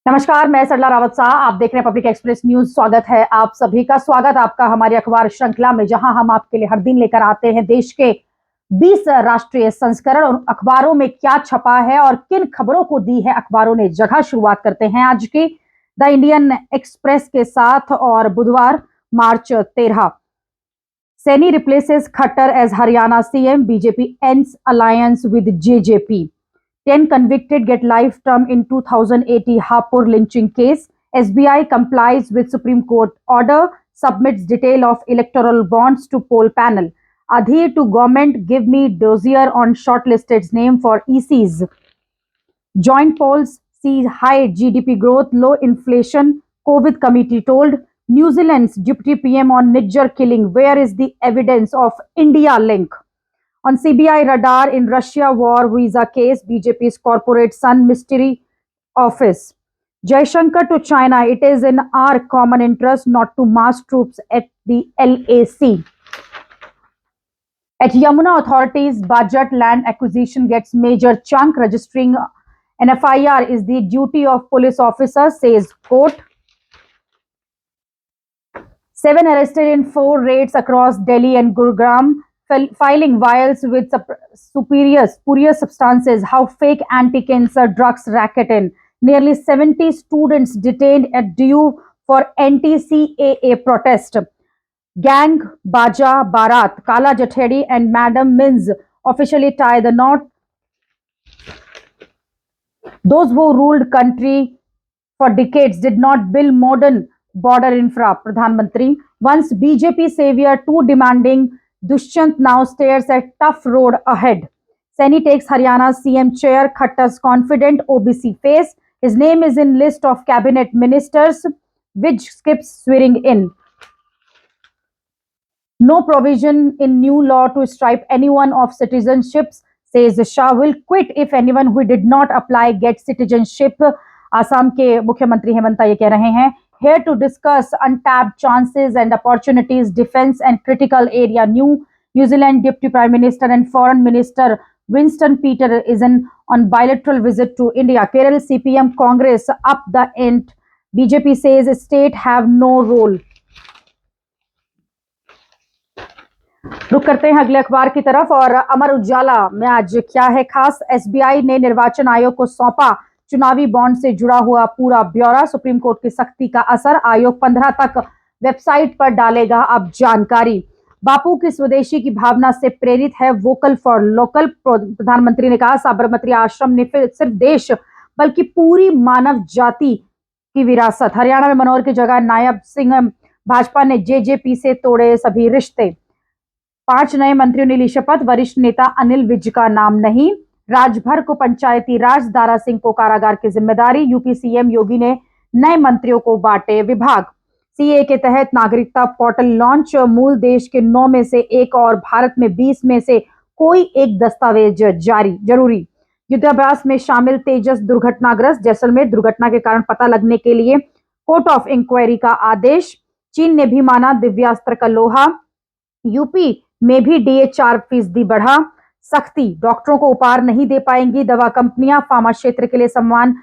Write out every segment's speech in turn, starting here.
नमस्कार, मैं सरला रावत शाह। आप देख रहे हैं पब्लिक एक्सप्रेस न्यूज। स्वागत है आप सभी का। स्वागत आपका हमारी अखबार श्रृंखला में, जहां हम आपके लिए हर दिन लेकर आते हैं देश के 20 राष्ट्रीय संस्करण और अखबारों में क्या छपा है और किन खबरों को दी है अखबारों ने जगह। शुरुआत करते हैं आज की द इंडियन एक्सप्रेस के साथ। और बुधवार March 13, Saini replaces Khattar as Haryana CM, BJP ends alliance with JJP. 10 convicted get life term in 2080 Hapur lynching case. SBI complies with Supreme Court order, submits detail of electoral bonds to poll panel. Adhere to government, give me dossier on shortlisted name for ECs. Joint polls see high GDP growth, low inflation. COVID committee told. New Zealand's deputy PM on Niger killing. Where is the evidence of India link? On CBI radar in Russia war visa case, BJP's corporate Sun Mystery Office. Jaishankar to China, it is in our common interest not to mass troops at the LAC. At Yamuna authorities, budget land acquisition gets major chunk. Registering an FIR is the duty of police officers, says court. 7 arrested in 4 raids across Delhi and Gurugram. Filing vials with spurious substances, how fake anti-cancer drugs racket in. Nearly 70 students detained at DU for anti-CAA protest. Gang Baja Barat, Kala Jathedi and Madam Mins officially tie the knot. Those who ruled country for decades did not build modern border infra. Pradhan Mantri, once BJP savior, too demanding, Dushyant now stares at tough road ahead. Saini takes Haryana's CM chair. Khattar's confident OBC face. His name is in list of cabinet ministers, which skips swearing in. No provision in new law to stripe anyone of citizenships, says Shah. Will quit if anyone who did not apply gets citizenship. Assam के मुख्यमंत्री हेमंत ये कह रहे हैं. Here to discuss untapped chances and opportunities, defense and critical area. New Zealand Deputy Prime Minister and Foreign Minister Winston Peter is on bilateral visit to India. Kerala CPM Congress up the ante. BJP says state have no role. रुक करते हैं अगले अखबार की तरफ। और अमर उजाला में आज क्या है खास? एसबीआई ने निर्वाचन आयोग को सौंपा चुनावी बॉन्ड से जुड़ा हुआ पूरा ब्यौरा। सुप्रीम कोर्ट की सख्ती का असर, आयोग 15 तक वेबसाइट पर डालेगा अब जानकारी। बापू की स्वदेशी की भावना से प्रेरित है वोकल फॉर लोकल, प्रधानमंत्री ने कहा। साबरमती आश्रम ने सिर्फ देश बल्कि पूरी मानव जाति की विरासत। हरियाणा में मनोहर की जगह नायब सिंह, भाजपा ने जेजेपी से तोड़े सभी रिश्ते। 5 नए मंत्रियों ने ली शपथ, वरिष्ठ नेता अनिल विज का नाम नहीं। राजभर को पंचायती राज, दारा सिंह को कारागार की जिम्मेदारी। यूपी सीएम योगी ने नए मंत्रियों को बांटे विभाग। सीए के तहत नागरिकता पोर्टल लॉन्च, मूल देश के 9 में से 1 और भारत में 20 में से कोई एक दस्तावेज जरूरी। युद्धाभ्यास में शामिल तेजस दुर्घटनाग्रस्त, जैसलमेर दुर्घटना के कारण पता लगने के लिए कोर्ट ऑफ इंक्वायरी का आदेश। चीन ने भी माना दिव्यास्त्र का लोहा। यूपी में भी डीए 4% बढ़ा। सख्ती, डॉक्टरों को उपहार नहीं दे पाएंगी दवा कंपनियां। फार्मा क्षेत्र के लिए सम्मान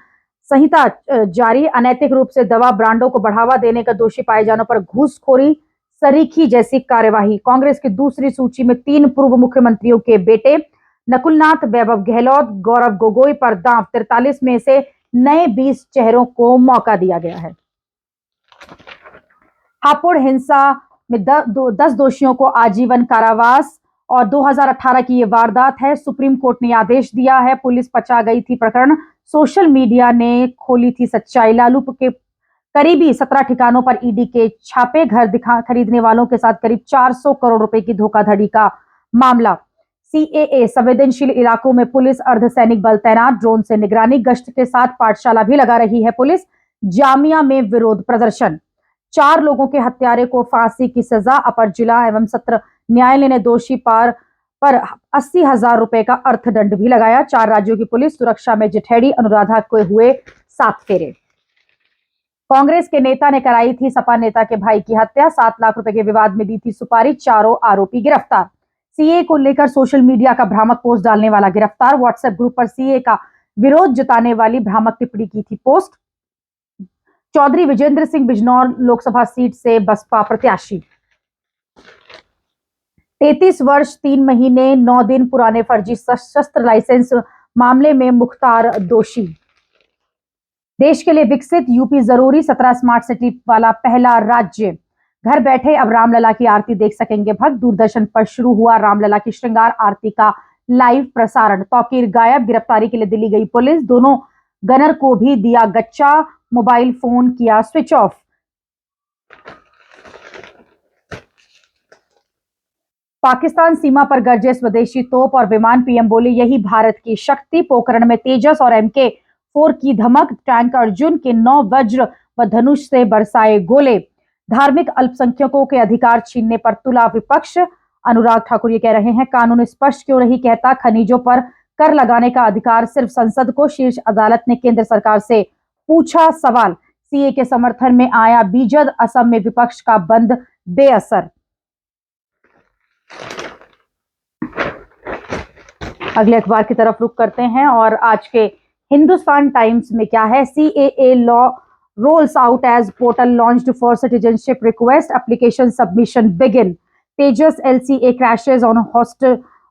संहिता जारी। अनैतिक रूप से दवा ब्रांडों को बढ़ावा देने का दोषी पाए जाने पर घूसखोरी, सरीखी जैसी कार्यवाही। कांग्रेस की दूसरी सूची में 3 पूर्व मुख्यमंत्रियों के बेटे, नकुलनाथ, वैभव गहलोत, गौरव गोगोई पर दांव। 43 में से नए 20 चेहरों को मौका दिया गया है। हापुड़ हिंसा में 10 दोषियों को आजीवन कारावास। और 2018 की ये वारदात है। सुप्रीम कोर्ट ने आदेश दिया है, पुलिस पचा गई थी प्रकरण। सोशल मीडिया ने खोली थी सच्चाई। लालू के करीबी 17 ठिकानों पर ईडी के छापे। घर खरीदने वालों के साथ करीब 400 करोड़ रुपए की धोखाधड़ी का मामला। सीएए संवेदनशील इलाकों में पुलिस अर्धसैनिक बल तैनात। ड्रोन से निगरानी, गश्त के साथ पाठशाला भी लगा रही है पुलिस। जामिया में विरोध प्रदर्शन। 4 लोगों के हत्यारे को फांसी की सजा। अपर जिला एवं सत्र न्यायालय ने दोषी पर 80,000 रुपए का अर्थदंड भी लगाया। 4 राज्यों की पुलिस सुरक्षा में जठेड़ी। अनुराधा को हुए 7 फेरे। कांग्रेस के नेता ने कराई थी सपा नेता के भाई की हत्या। 7 लाख रुपए के विवाद में दी थी सुपारी। 4 आरोपी गिरफ्तार। सीए को लेकर सोशल मीडिया का भ्रामक पोस्ट डालने वाला गिरफ्तार। व्हाट्सएप ग्रुप पर सीए का विरोध जताने वाली भ्रामक टिप्पणी की थी पोस्ट। चौधरी विजेंद्र सिंह बिजनौर लोकसभा सीट से बसपा प्रत्याशी। 33 वर्ष 3 महीने 9 दिन पुराने फर्जी सशस्त्र लाइसेंस मामले में मुख्तार दोषी। देश के लिए विकसित यूपी जरूरी, 17 स्मार्ट सिटी वाला पहला राज्य। घर बैठे अब रामलला की आरती देख सकेंगे भक्त। दूरदर्शन पर शुरू हुआ रामलला की श्रृंगार आरती का लाइव प्रसारण। तौकीर गायब, गिरफ्तारी के लिए दिल्ली गई पुलिस। दोनों गनर को भी दिया गच्चा, मोबाइल फोन किया स्विच ऑफ। पाकिस्तान सीमा पर गरजे स्वदेशी तोप और विमान, पीएम बोले यही भारत की शक्ति। पोखरण में तेजस और MK4 की धमक। टैंक अर्जुन के 9 वज्र व धनुष से बरसाए गोले। धार्मिक अल्पसंख्यकों के अधिकार छीनने पर तुला विपक्ष। अनुराग ठाकुर ये कह रहे हैं, कानून स्पष्ट क्यों नहीं कहता खनिजों पर कर लगाने का अधिकार सिर्फ संसद को। शीर्ष अदालत ने केंद्र सरकार से पूछा सवाल। सीए के समर्थन में आया बीजद, असम में विपक्ष का बंद बेअसर। अगले अखबार की तरफ रुख करते हैं और आज के हिंदुस्तान टाइम्स में क्या है। CAA law rolls out as portal launched for citizenship request, application submission begin. Tejas LCA crashes on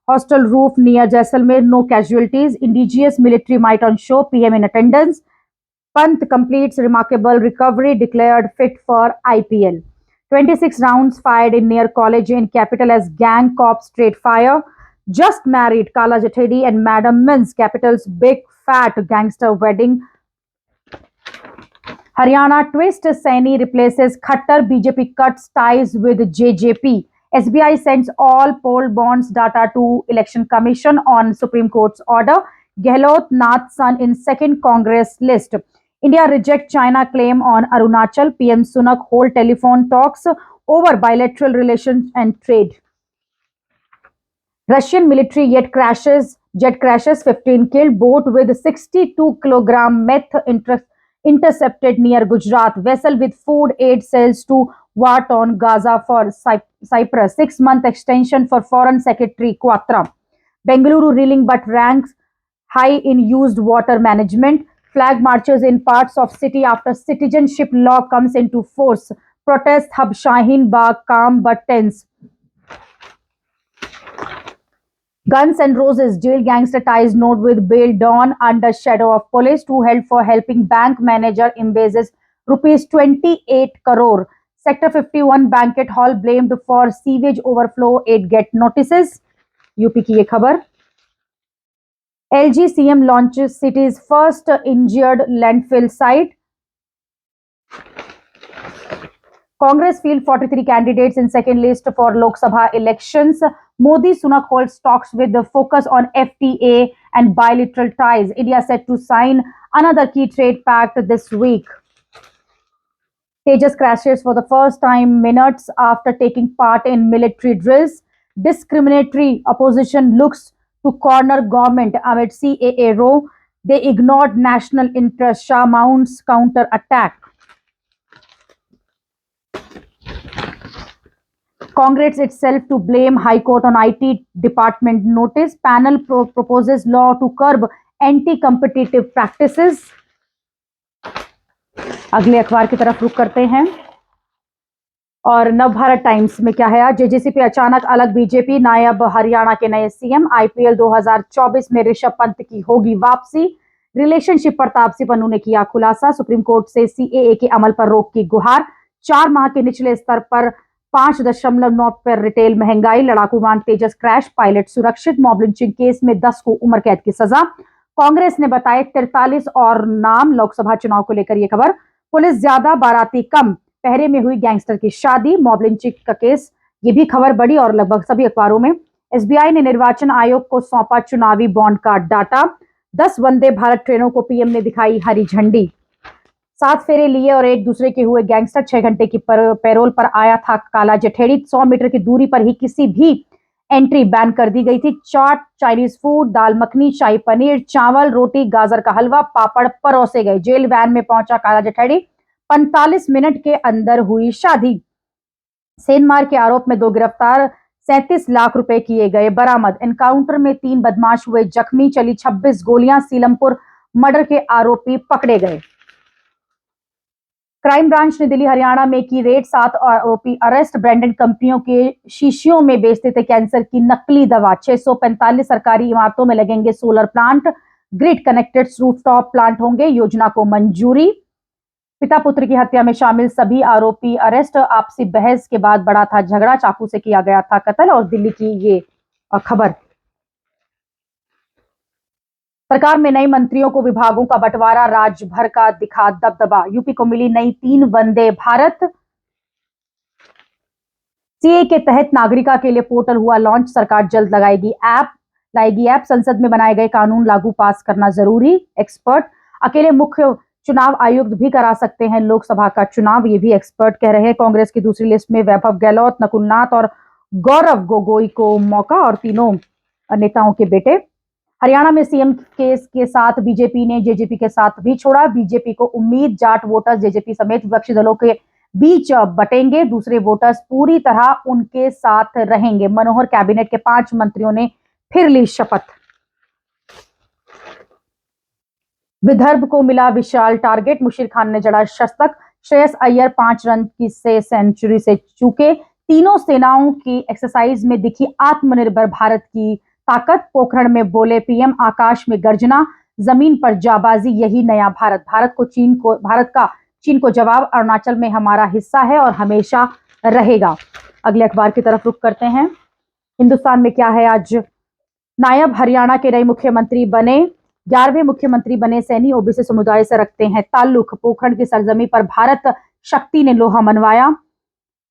hostel roof near Jaisalmer, no casualties. Indigenous military might on show, PM in attendance. Pant completes remarkable recovery, declared fit for IPL. 26 rounds fired in near college in capital as gang cops trade fire. Just married, Kala Jathedi and Madam Mins, capital's big fat gangster wedding. Haryana twist, Saini replaces Khattar, BJP cuts ties with JJP. SBI sends all poll bonds data to Election Commission on Supreme Court's order. Gehlot, Nath's son in second Congress list. India rejects China claim on Arunachal. PM Sunak hold telephone talks over bilateral relations and trade. Russian military jet crashes, 15 killed. Boat with 62 kilogram meth intercepted near Gujarat. Vessel with food aid sells to Wat on Gaza for Cyprus. 6-month extension for Foreign Secretary Quatra. Bengaluru reeling but ranks high in used water management. Flag marches in parts of city after citizenship law comes into force. Protest hub Shaheen Bagh calm but tense. Guns and Roses, jail gangster ties note with bail dawn under shadow of police. 2 held for helping bank manager embezzles rupees 28 crore. Sector 51 banquet hall blamed for sewage overflow, 8 get notices. UP की ये खबर। LG CM launches city's first injured landfill site. Congress field 43 candidates in second list for Lok Sabha elections. Modi Sunak holds talks with the focus on FTA and bilateral ties. India set to sign another key trade pact this week. Tejas crashes for the first time minutes after taking part in military drills. Discriminatory opposition looks to corner government amid CAA row. They ignored national interest. Shah mounts counter attack. Congress itself to blame High Court on IT department notice. Panel proposes law to curb anti-competitive practices. अगले अखबार की तरफ रुख करते हैं और Navbharat times में क्या है। आज जेजेसी पे अचानक अलग बीजेपी, नायब हरियाणा के नए सीएम। IPL 2024 में ऋषभ पंत की होगी वापसी। रिलेशनशिप पर तापसी पन्नू ने किया खुलासा। सुप्रीम कोर्ट से CAA के अमल पर रोक की गुहार। 4 माह के निचले स्तर पर 5.9 पर रिटेल महंगाई। लड़ाकू विमान तेजस क्रैश, पायलट सुरक्षित। मॉब लिंचिंग केस में 10 को उम्र कैद की सजा। कांग्रेस ने बताए 43 और नाम। लोकसभा चुनाव को लेकर यह खबर। पुलिस ज्यादा, बाराती कम, पहरे में हुई गैंगस्टर की शादी। मॉब लिंचिंग का केस, ये भी खबर बड़ी और लगभग सभी अखबारों में। SBI ने निर्वाचन आयोग को सौंपा चुनावी बॉन्ड का डाटा। 10 वंदे भारत ट्रेनों को PM ने दिखाई हरी झंडी। 7 फेरे लिए और एक दूसरे के हुए गैंगस्टर। 6 घंटे की पैरोल पर आया था काला जठेड़ी। 100 मीटर की दूरी पर ही किसी भी एंट्री बैन कर दी गई थी। चाट, चाइनीज फूड, दाल मखनी, शाही पनीर, चावल, रोटी, गाजर का हलवा, पापड़ परोसे गए। जेल वैन में पहुंचा काला जठेड़ी। 45 मिनट के अंदर हुई शादी। सेंधमार के आरोप में 2 गिरफ्तार। 37 लाख रुपए किए गए बरामद। एनकाउंटर में 3 बदमाश हुए जख्मी। चली 26 गोलियां। सीलमपुर मर्डर के आरोपी पकड़े गए। क्राइम ब्रांच ने दिल्ली हरियाणा में की रेड, 7 आरोपी अरेस्ट। ब्रांडेड कंपनियों के शीशियों में बेचते थे कैंसर की नकली दवा। 645 सरकारी इमारतों में लगेंगे solar plant. Grid connected rooftop plant होंगे, योजना को मंजूरी। पिता पुत्र की हत्या में शामिल सभी आरोपी अरेस्ट। आपसी बहस के बाद बड़ा था झगड़ा, चाकू से किया गया था कत्ल। और दिल्ली की ये खबर। सरकार में नए मंत्रियों को विभागों का बंटवारा, राज्य भर का दिखा दबदबा। यूपी को मिली नई 3 वंदे भारत। सीए के तहत नागरिका के लिए पोर्टल हुआ लॉन्च, सरकार जल्द लाएगी ऐप। संसद में बनाए गए कानून लागू पास करना जरूरी। एक्सपर्ट, अकेले मुख्य चुनाव आयुक्त भी करा सकते हैं लोकसभा का चुनाव, ये भी एक्सपर्ट कह रहे हैं। कांग्रेस की दूसरी लिस्ट में वैभव गहलोत, नकुल नाथ और गौरव गोगोई को मौका, और तीनों नेताओं के बेटे। हरियाणा में सीएम केस के साथ बीजेपी ने जेजेपी के साथ भी छोड़ा। बीजेपी को उम्मीद, जाट वोटर्स जेजेपी समेत विपक्षी दलों के बीच बटेंगे। दूसरे वोटर्स पूरी तरह उनके साथ रहेंगे। मनोहर कैबिनेट के 5 मंत्रियों ने फिर ली शपथ। विदर्भ को मिला विशाल टारगेट, मुशीर खान ने जड़ा शतक। श्रेयस अय्यर 5 रन की सेंचुरी से चूके। तीनों सेनाओं की एक्सरसाइज में दिखी आत्मनिर्भर भारत की ताकत। पोखरण में बोले पीएम, आकाश में गर्जना, जमीन पर जाबाजी, यही नया भारत। भारत का चीन को जवाब, अरुणाचल में हमारा हिस्सा है और हमेशा रहेगा। अगले अखबार की तरफ रुख करते हैं। हिंदुस्तान में क्या है आज? नायब हरियाणा के नए मुख्यमंत्री बने। 11वें मुख्यमंत्री बने सैनी, ओबीसी समुदाय से रखते हैं ताल्लुक। पोखरण की सरजमी पर भारत शक्ति ने लोहा मनवाया।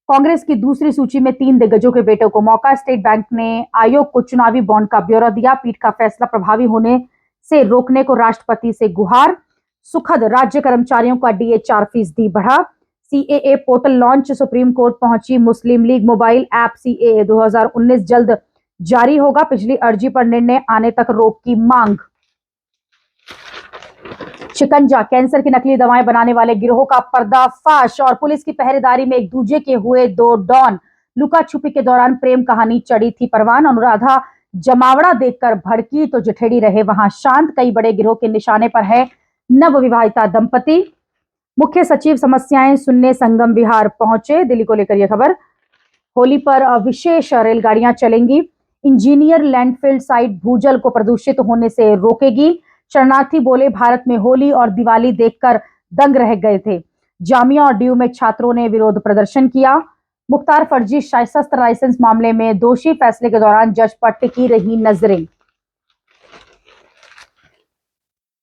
कांग्रेस की दूसरी सूची में 3 दिग्गजों के बेटों को मौका। स्टेट बैंक ने आयोग को चुनावी बॉन्ड का ब्यौरा दिया। पीठ का फैसला प्रभावी होने से रोकने को राष्ट्रपति से गुहार। सुखद, राज्य कर्मचारियों का डीए 4% बढ़ा। CAA portal launch, supreme court पहुंची मुस्लिम लीग। मोबाइल ऐप सीएए 2019 जल्द जारी होगा। पिछली अर्जी पर निर्णय आने तक रोक की मांग। शिकंजा, कैंसर की नकली दवाएं बनाने वाले गिरोह का पर्दाफाश। और पुलिस की पहरेदारी में एक दूजे के हुए 2 डॉन। लुका छुपी के दौरान प्रेम कहानी चढ़ी थी परवान। अनुराधा जमावड़ा देखकर भड़की तो जठेड़ी रहे वहां शांत। कई बड़े गिरोह के निशाने पर है नवविवाहिता दंपति। मुख्य सचिव समस्याएं सुनने संगम विहार पहुंचे। दिल्ली को लेकर यह खबर। होली पर विशेष रेलगाड़ियां चलेंगी। इंजीनियर लैंडफिल साइट भूजल को प्रदूषित होने से रोकेगी। शरणार्थी बोले, भारत में होली और दिवाली देखकर दंग रह गए थे। जामिया और डीयू में छात्रों ने विरोध प्रदर्शन किया। मुख्तार फर्जी शस्त्र लाइसेंस मामले में दोषी, फैसले के दौरान जज पर टिकी रही नजरें।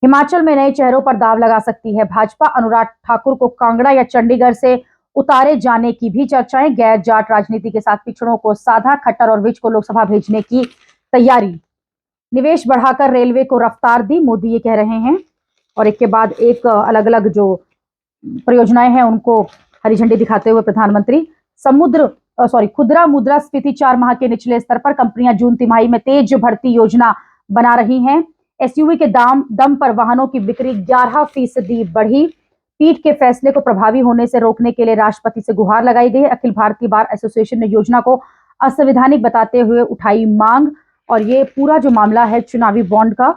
हिमाचल में नए चेहरों पर दाव लगा सकती है भाजपा। अनुराग ठाकुर को कांगड़ा या चंडीगढ़ से उतारे जाने की भी चर्चाएं। गैर जाट राजनीति के साथ पिछड़ों को साधा। खट्टर और विज को लोकसभा भेजने की तैयारी। निवेश बढ़ाकर रेलवे को रफ्तार दी, मोदी ये कह रहे हैं। और एक के बाद एक अलग अलग जो परियोजनाएं हैं उनको हरी झंडी दिखाते हुए प्रधानमंत्री। खुदरा मुद्रास्फीति 4 माह के निचले स्तर पर। कंपनियां जून तिमाही में तेज भर्ती योजना बना रही हैं। एसयूवी के दम पर वाहनों की बिक्री 11% बढ़ी। पीठ के फैसले को प्रभावी होने से रोकने के लिए राष्ट्रपति से गुहार लगाई गई। अखिल भारतीय बार एसोसिएशन ने योजना को असंवैधानिक बताते हुए उठाई मांग। और ये पूरा जो मामला है चुनावी बॉन्ड का,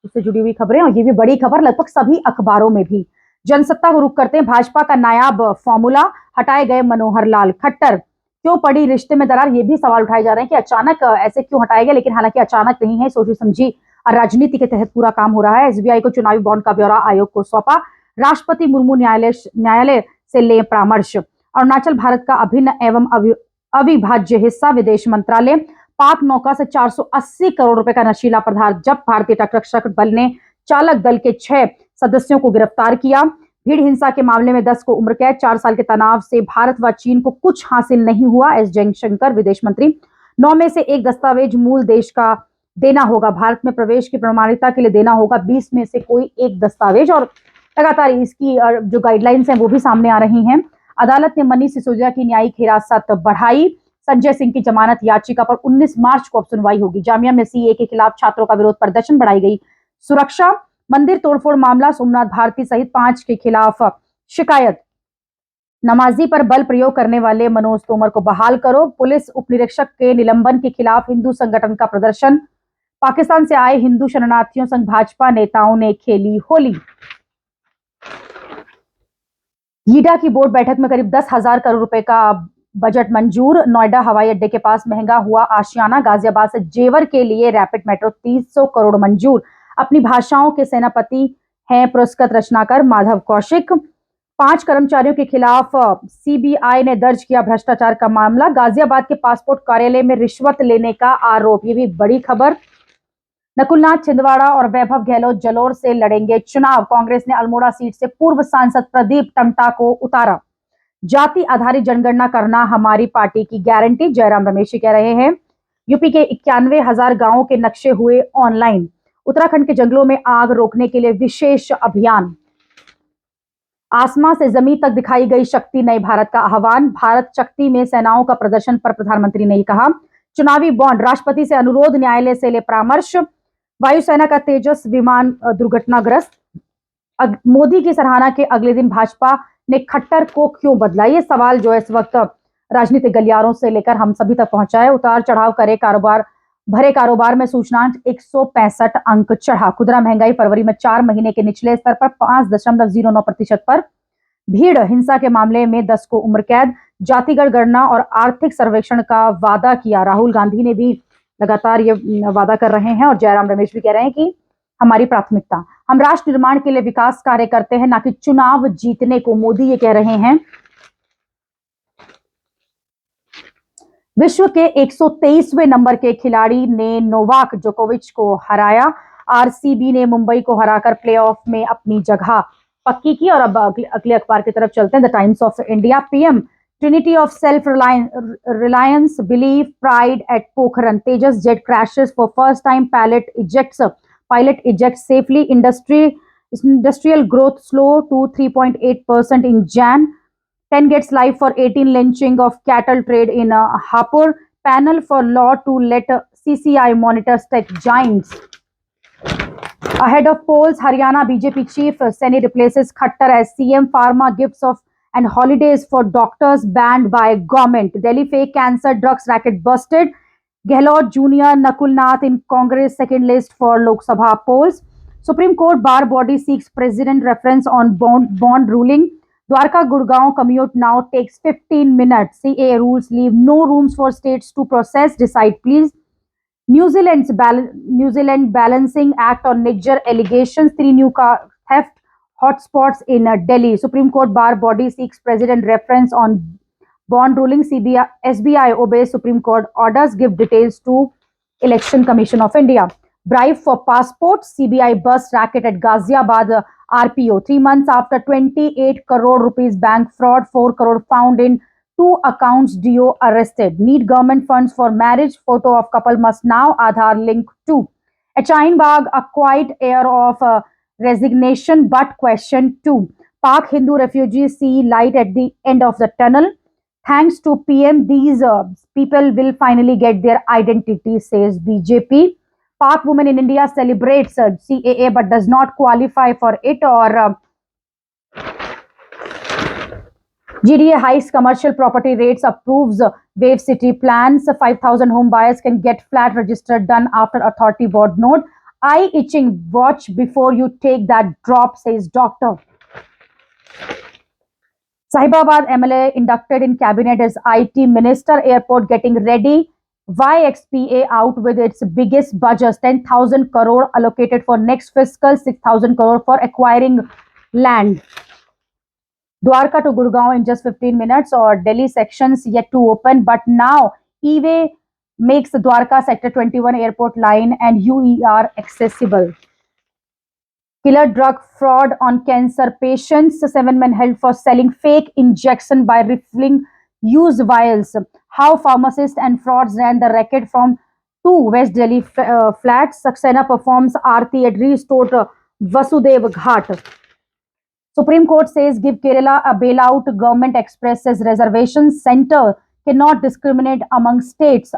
उससे जुड़ी हुई खबरें, और ये भी बड़ी खबर लगभग सभी अखबारों में भी। जनसत्ता को रुख करते हैं। भाजपा का नायाब फॉर्मूला, हटाए गए मनोहर लाल खट्टर। क्यों पड़ी रिश्ते में दरार, ये भी सवाल उठाए जा रहे हैं कि अचानक ऐसे क्यों हटाए गए। लेकिन हालांकि अचानक नहीं है, सोची समझी राजनीति के तहत पूरा काम हो रहा है। एसबीआई को चुनावी बॉन्ड का ब्यौरा आयोग को सौंपा। राष्ट्रपति मुर्मू न्यायालय से ले परामर्श। अरुणाचल भारत का अभिन्न एवं अविभाज्य हिस्सा। विदेश मंत्रालय। पाक नौका से 480 करोड़ रुपए का नशीला पदार्थ जब्त। भारतीय तटरक्षक बल ने चालक दल के 6 सदस्यों को गिरफ्तार किया। भीड़ हिंसा के मामले में 10 को उम्र कैद। 4 साल के तनाव से भारत व चीन को कुछ हासिल नहीं हुआ। एस जयशंकर विदेश मंत्री। 9 में से 1 दस्तावेज मूल देश का देना होगा। भारत में प्रवेश की प्रमाणिकता के लिए देना होगा 20 में से कोई एक दस्तावेज। और लगातार इसकी जो गाइडलाइंस हैं वो भी सामने आ रही हैं। अदालत ने मनीष सिसोदिया की न्यायिक हिरासत बढ़ाई। संजय सिंह की जमानत याचिका पर 19 मार्च को अब सुनवाई होगी। जामिया में सीए के खिलाफ छात्रों का विरोध प्रदर्शन, बढ़ाई गई सुरक्षा। मंदिर तोड़फोड़ मामला, सोमनाथ भारती सहित 5 के खिलाफ शिकायत। नमाजी पर बल प्रयोग करने वाले मनोज तोमर को बहाल करो। पुलिस उपनिरीक्षक के निलंबन के खिलाफ हिंदू संगठन का प्रदर्शन। पाकिस्तान से आए हिंदू शरणार्थियों संग भाजपा नेताओं ने खेली होली। ईडा की बोर्ड बैठक में करीब 10,000 करोड़ रुपए का बजट मंजूर। नोएडा हवाई अड्डे के पास महंगा हुआ आशियाना। गाजियाबाद से जेवर के लिए रैपिड मेट्रो 300 करोड़ मंजूर। अपनी भाषाओं के सेनापति हैं पुरस्कृत रचनाकार माधव कौशिक। 5 कर्मचारियों के खिलाफ सीबीआई ने दर्ज किया भ्रष्टाचार का मामला। गाजियाबाद के पासपोर्ट कार्यालय में रिश्वत लेने का आरोप, ये भी बड़ी खबर। नकुलनाथ छिंदवाड़ा और वैभव गहलोत जलोर से लड़ेंगे चुनाव। कांग्रेस ने अल्मोड़ा सीट से पूर्व सांसद प्रदीप टमटा को उतारा। जाति आधारित जनगणना करना हमारी पार्टी की गारंटी, जयराम रमेश कह रहे हैं। यूपी के 91,000 गांवों के नक्शे हुए ऑनलाइन। उत्तराखंड के जंगलों में आग रोकने के लिए विशेष अभियान। आसमां से जमीन तक दिखाई गई शक्ति, नए भारत का आह्वान। भारत शक्ति में सेनाओं का प्रदर्शन पर प्रधानमंत्री ने कहा। चुनावी बॉन्ड, राष्ट्रपति से अनुरोध, न्यायालय से ले परामर्श। वायुसेना का तेजस विमान दुर्घटनाग्रस्त। मोदी की सराहना के अगले दिन भाजपा ने खट्टर को क्यों बदला, ये सवाल जो है इस वक्त राजनीतिक गलियारों से लेकर हम सभी तक पहुंचा है। उतार चढ़ाव करे कारोबार, भरे कारोबार में सूचकांक 165 अंक चढ़ा। खुदरा महंगाई फरवरी में 4 महीने के निचले स्तर पर 5.09% पर। भीड़ हिंसा के मामले में 10 को उम्र कैद। जातिगत गणना और आर्थिक सर्वेक्षण का वादा किया। राहुल गांधी ने भी लगातार ये वादा कर रहे हैं और जयराम रमेश भी कह रहे हैं कि हमारी प्राथमिकता, हम राष्ट्र निर्माण के लिए विकास कार्य करते हैं, ना कि चुनाव जीतने को, मोदी ये कह रहे हैं। विश्व के 123वें नंबर के खिलाड़ी ने नोवाक जोकोविच को हराया। आरसीबी ने मुंबई को हराकर प्लेऑफ में अपनी जगह पक्की की। और अब अगले अखबार की तरफ चलते हैं। The Times of India, PM trinity of self reliance believe pride at Pokhran. Tejas jet crashes for first time, pilot ejects safely. Industrial growth slow to 3.8% in Jan. 10 gets live for 18 lynching of cattle trade in Hapur. Panel for law to let CCI monitor tech giants. Ahead of polls, Haryana BJP chief Saini replaces Khattar as CM. Pharma gifts of and holidays for doctors banned by government. Delhi fake cancer drugs racket busted. Gehlot Junior, Nakul Nath in Congress second list for Lok Sabha polls. Supreme Court bar body seeks president reference on bond ruling. Dwarka Gurgaon commute now takes 15 minutes. CA rules leave no rooms for states to process. Decide please. New Zealand Balancing Act on Niger allegations. 3 new car theft hotspots in Delhi. Supreme Court bar body seeks president reference on bond ruling. SBI obeys Supreme Court orders. Give details to Election Commission of India. Bribe for passports. CBI bust racket at Ghaziabad RPO. 3 months after 28 crore rupees bank fraud, 4 crore found in 2 accounts. DO arrested. Need government funds for marriage. Photo of couple must now Aadhaar link too. At Shaheen Bagh, a quiet air of resignation but question too. Pak Hindu refugees see light at the end of the tunnel. Thanks to PM, these people will finally get their identity, says BJP. Pak woman in India celebrates CAA but does not qualify for it. Or GDA hikes commercial property rates, approves Wave City plans. 5,000 home buyers can get flat registered done after authority board note. Eye itching, watch before you take that drop, says doctor. Sahibabad MLA inducted in cabinet as IT minister. Airport getting ready. YXPA out with its biggest budget, 10,000 crore allocated for next fiscal, 6,000 crore for acquiring land. Dwarka to Gurgaon in just 15 minutes, or Delhi sections yet to open, but now E-way makes the Dwarka Sector 21 airport line and UER accessible. Killer drug fraud on cancer patients. 7 men held for selling fake injection by refilling used vials. How pharmacists and frauds ran the racket from 2 West Delhi flats. Saxena performs Aarti at restored Vasudev Ghat. Supreme Court says give Kerala a bailout. Government expresses reservations. Center cannot discriminate among states.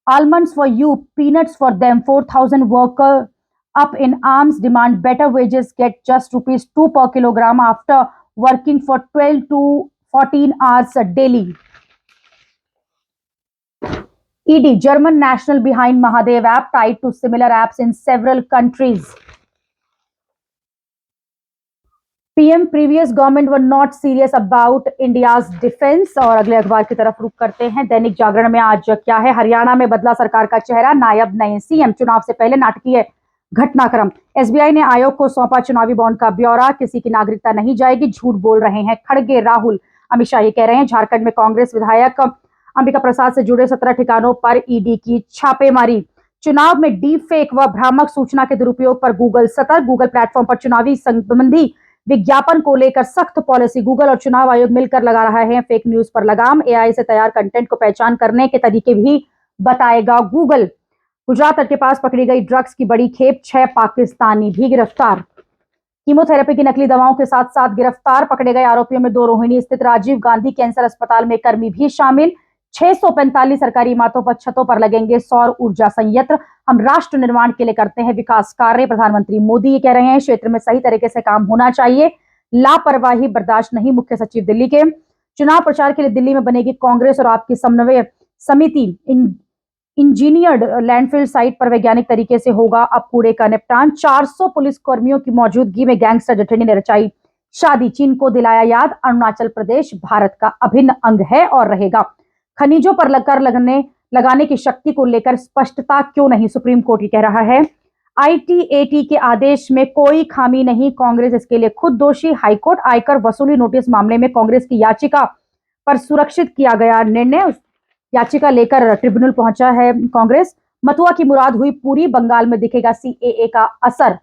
Almonds for you, peanuts for them. 4,000 workers up in arms, demand better wages, get just rupees 2 per kilogram after working for 12 to 14 hours daily. ED, German national behind Mahadev app, tied to similar apps in several countries. PM previous government were not serious about India's defence. और अगले अखबार की तरफ रुख करते हैं। दैनिक जागरण में आज क्या है, हरियाणा में बदला सरकार का चेहरा, नायब नए सीएम, चुनाव से पहले नाटकीय घटनाक्रम। एसबीआई ने आयोग को सौंपा चुनावी बॉन्ड का ब्यौरा, किसी की नागरिकता नहीं जाएगी, झूठ बोल रहे हैं खड़गे राहुल। अमित शाह ये कह रहे हैं। झारखंड में कांग्रेस विधायक अंबिका प्रसाद से जुड़े 17 ठिकानों पर ईडी की छापेमारी। चुनाव में डीप फेक व भ्रामक सूचना के दुरुपयोग पर गूगल सतर्क। गूगल प्लेटफॉर्म पर चुनावी संबंधी विज्ञापन को लेकर सख्त पॉलिसी। गूगल और चुनाव आयोग मिलकर लगा रहा है फेक न्यूज पर लगाम। एआई से तैयार कंटेंट को पहचान करने के तरीके भी बताएगा गूगल। गुजरात तट के पास पकड़ी गई ड्रग्स की बड़ी खेप, 6 पाकिस्तानी भी गिरफ्तार। कीमोथेरेपी की नकली दवाओं के साथ साथ गिरफ्तार। पकड़े गए आरोपियों में 2 रोहिणी स्थित राजीव गांधी कैंसर अस्पताल में कर्मी भी शामिल। 645 सरकारी इमारतों पर छतों पर लगेंगे सौर ऊर्जा संयंत्र। हम राष्ट्र निर्माण के लिए करते हैं विकास कार्य, प्रधानमंत्री मोदी ये कह रहे हैं। क्षेत्र में सही तरीके से काम होना चाहिए, लापरवाही बर्दाश्त नहीं, मुख्य सचिव दिल्ली के। चुनाव प्रचार के लिए दिल्ली में बनेगी कांग्रेस और आपकी समन्वय समिति। इंजीनियर्ड लैंडफिल साइट पर वैज्ञानिक तरीके से होगा अब कूड़े का निपटान। 400 पुलिस कर्मियों की मौजूदगी में गैंगस्टर जठेनी ने रचाई शादी, चीन को दिलाया याद। अरुणाचल प्रदेश भारत का अभिन्न अंग है और रहेगा। खनिजों पर कर लगाने की शक्ति को लेकर स्पष्टता क्यों नहीं, सुप्रीम कोर्ट कह रहा है। आईटीएटी के आदेश में कोई खामी नहीं, कांग्रेस इसके लिए खुद दोषी। हाईकोर्ट आयकर वसूली नोटिस मामले में कांग्रेस की याचिका पर सुरक्षित किया गया निर्णय। याचिका लेकर ट्रिब्यूनल पहुंचा है कांग्रेस। मथुआ की मुराद हुई पूरी, बंगाल में दिखेगा सीएए का असर।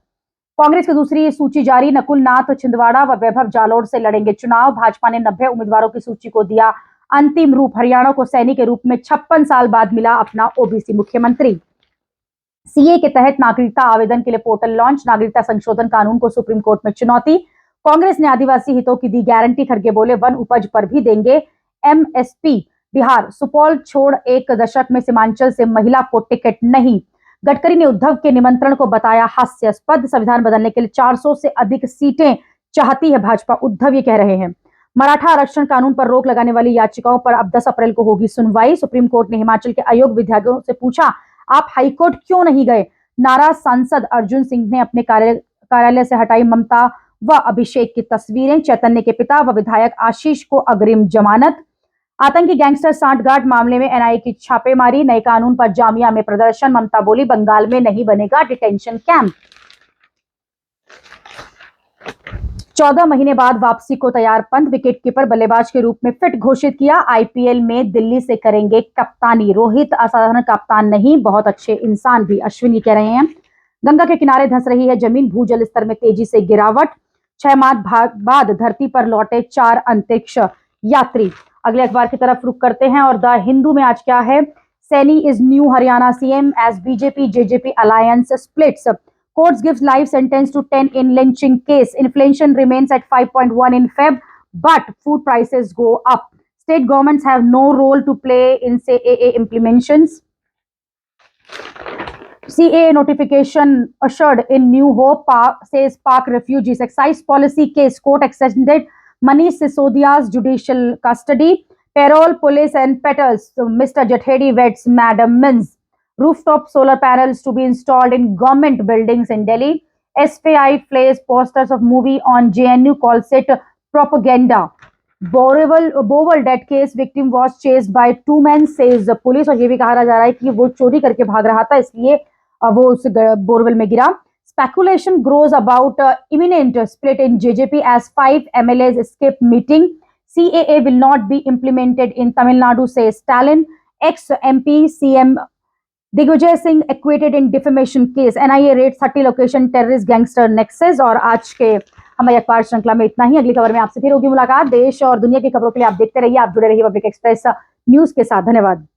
कांग्रेस की दूसरी सूची जारी, नकुल नाथ छिंदवाड़ा व वैभव जालोर से लड़ेंगे चुनाव। भाजपा ने 90 उम्मीदवारों की सूची को दिया अंतिम रूप। हरियाणा को सैनिक के रूप में 56 साल बाद मिला अपना ओबीसी मुख्यमंत्री। सीए के तहत नागरिकता आवेदन के लिए पोर्टल लॉन्च। नागरिकता संशोधन कानून को सुप्रीम कोर्ट में चुनौती। कांग्रेस ने आदिवासी हितों की दी गारंटी, खड़गे बोले वन उपज पर भी देंगे एमएसपी। बिहार सुपौल छोड़ 1 दशक में सीमांचल से महिला को टिकट नहीं। गडकरी ने उद्धव के निमंत्रण को बताया हास्यास्पद। संविधान बदलने के लिए 400 से अधिक सीटें चाहती है भाजपा, उद्धव ये कह रहे हैं। मराठा आरक्षण कानून पर रोक लगाने वाली याचिकाओं पर अब 10 अप्रैल को होगी सुनवाई। सुप्रीम कोर्ट ने हिमाचल के अयोग्य विधायकों से पूछा, आप हाईकोर्ट क्यों नहीं गए। नाराज सांसद अर्जुन सिंह ने अपने कार्यालय से हटाई ममता व अभिषेक की तस्वीरें। चैतन्य के पिता व विधायक आशीष को अग्रिम जमानत। आतंकी गैंगस्टर सांठगांठ मामले में एनआईए की छापेमारी। नए कानून पर जामिया में प्रदर्शन। ममता बोली, बंगाल में नहीं बनेगा डिटेंशन कैंप। 14 महीने बाद वापसी को तैयार पंत, विकेटकीपर बल्लेबाज के रूप में फिट घोषित किया। आईपीएल में दिल्ली से करेंगे कप्तानी। रोहित असाधारण कप्तान नहीं, बहुत अच्छे इंसान भी, अश्विनी कह रहे हैं। गंगा के किनारे धंस रही है जमीन, भूजल स्तर में तेजी से गिरावट। 6 माह बाद धरती पर लौटे 4 अंतरिक्ष यात्री। अगले अखबार की तरफ रुख करते हैं और द हिंदू में आज क्या है, Saini is new Haryana CM as BJP JJP alliance splits. Courts gives life sentence to 10 in lynching case. Inflation remains at 5.1 in Feb, but food prices go up. State governments have no role to play in CAA implementations. CAA notification ushered in new hope, says Pak refugees. Excise policy case, court extended Manish Sisodia's judicial custody. Parole, police and petals. So Mr. Jathedi vets Madam Mins. Rooftop solar panels to be installed in government buildings in Delhi. SFI flays posters of movie on JNU, calls it propaganda. Bowal death case, victim was chased by 2 men, says the police. और ये भी कहा जा रहा है कि वो चोरी करके भाग रहा था, इसलिए वो उस बोरवेल में गिरा। Speculation grows about imminent split in JJP as 5 MLAs escape meeting. CAA will not be implemented in Tamil Nadu, says Stalin. Ex-MP CM Digvijaya Singh acquitted in defamation case. NIA raid 30 location terrorist gangster nexus. और आज के हमारे अखबार श्रृंखला में इतना ही। अगली खबर में आपसे फिर होगी मुलाकात। देश और दुनिया की खबरों के लिए आप देखते रहिए, आप जुड़े रहिए पब्लिक एक्सप्रेस न्यूज के साथ। धन्यवाद।